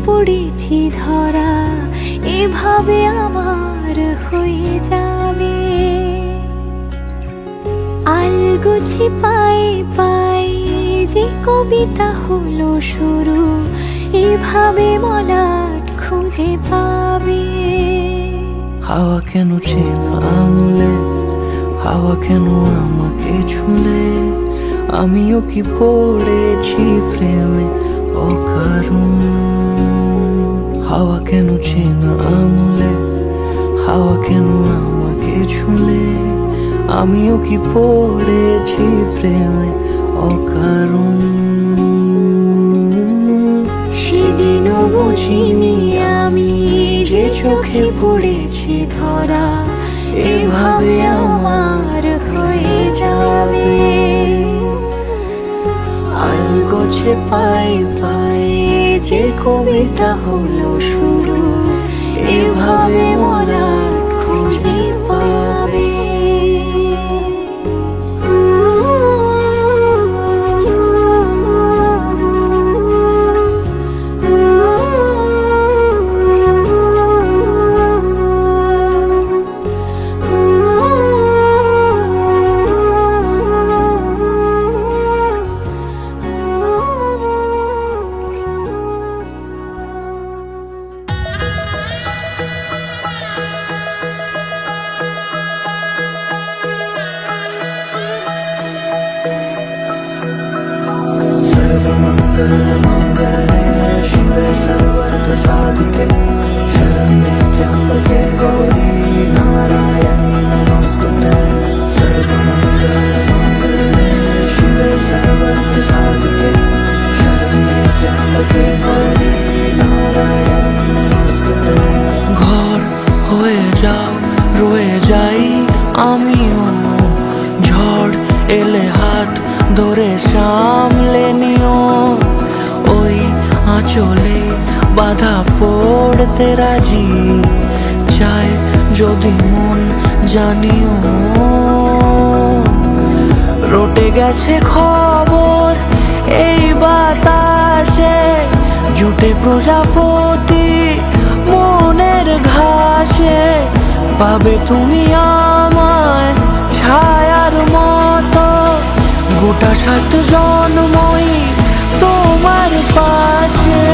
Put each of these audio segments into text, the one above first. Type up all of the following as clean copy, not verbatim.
পড়েছি ধরা, এভাবে আমার হয়ে যাবে। আলগোছে পায়ে পায়ে যে কবিতা হলো শুরু, এভাবে মলাট খুঁজে পাবে। হাওয়া কেন চেনা আঙুলে, হাওয়া কেন আমাকে ছুলে, আমিও কি পড়েছি প্রেমে অকারণ। হাওয়া কেন চেনা আঙুলে, হাওয়া কেন আমাকে ছুলে, আমিও কি পড়েছি প্রেমে অকারণ। সেদিনও বুঝিনি আমি যে চোখে পড়েছি ধরা, এভাবে আমার হয়ে যাবে। আলগোছে পায়ে পায়ে যে কবিতা হলো শুরু, এভাবে মলাট খুঁজে পাবে। सर्वमङ्गलमाङ्गल्ये शिवे सर्वार्थसाधिके शरण्ये त्र्यम्बके गौरी नारायणी नमोस्तुते। सर्वमङ्गलमाङ्गल्ये शिवे सर्वार्थसाधिके शरण्ये त्र्यम्बके गौरी नारायणी नमोस्तुते। ঘর হয়ে যাও রয়ে যাই আমিও, ঝড় এলে হাত ধরে সামলে নিও। ওই আঁচলে বাধা পড়তে রাজি, চায় যদি মন জানিও। রটে গেছে খবর এই বাতাসে, জুটে প্রজাপতি মনের ঘাসে। পাবে তুমি আমায় ছায়ার মতো, গোটা 7 জন্মই তোমার পাশে।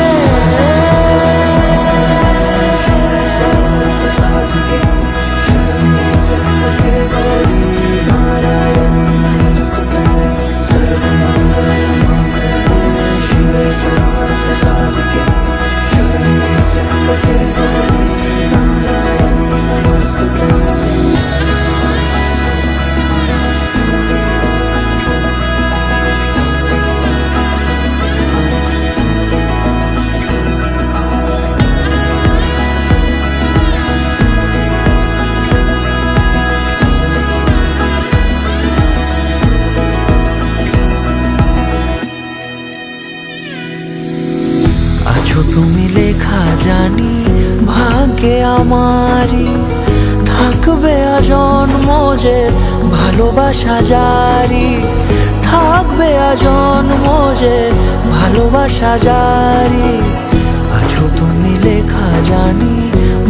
তুমি লেখা জানি ভাগ্যে আমারই, থাকবে আজন্ম যে ভালোবাসা জারি। থাকবে আজন্ম যে ভালোবাসা জারি। আছো তুমি লেখা জানি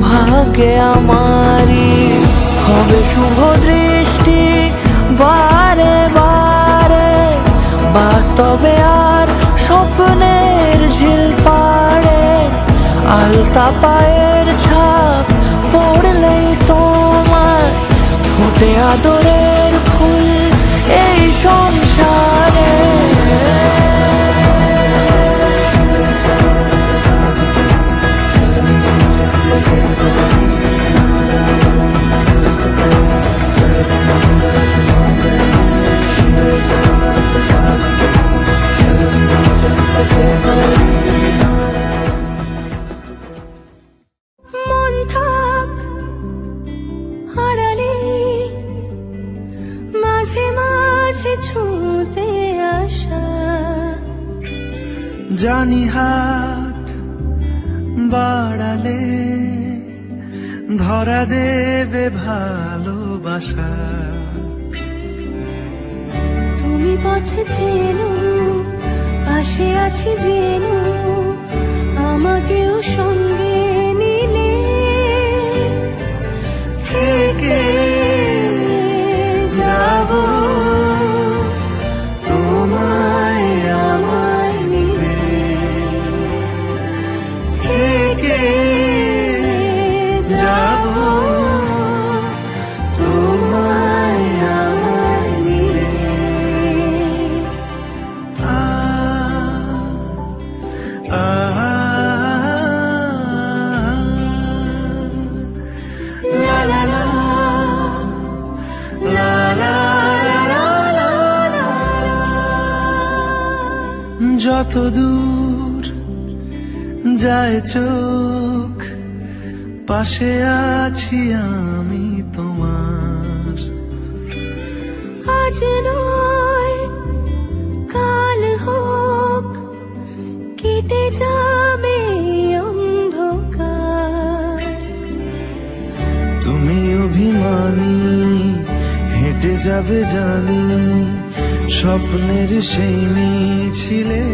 ভাগ্যে আমারই। হবে শুভ দৃষ্টি বারে বারে, বাস্তবে আর স্বপ্নের ঝিল পাড়ে। আলতা পায়ের ছাপ পড়লেই তোমার ফোটে আদরের ফুল এই সংসারে। মন থাক আড়ালে, মাঝে মাঝে ছুঁতে আসা। জানি হাত বাড়ালে ধরা দেবে ভালোবাসা। তুমি পথে চেনো, পাশে আছি জেনো, আমাকে থেকে যাব তোমায় আমায় মিলে। আ আ লা লা লা লা লা লা লা লা। যত দূর যায় চোখ পাশে আছি আমি তোমার। আজ নয় কাল হোক কেটে যাবে অন্ধকার। তুমি অভিমানী হেঁটে যাবে জানি স্বপ্নের সেই মিছিলে।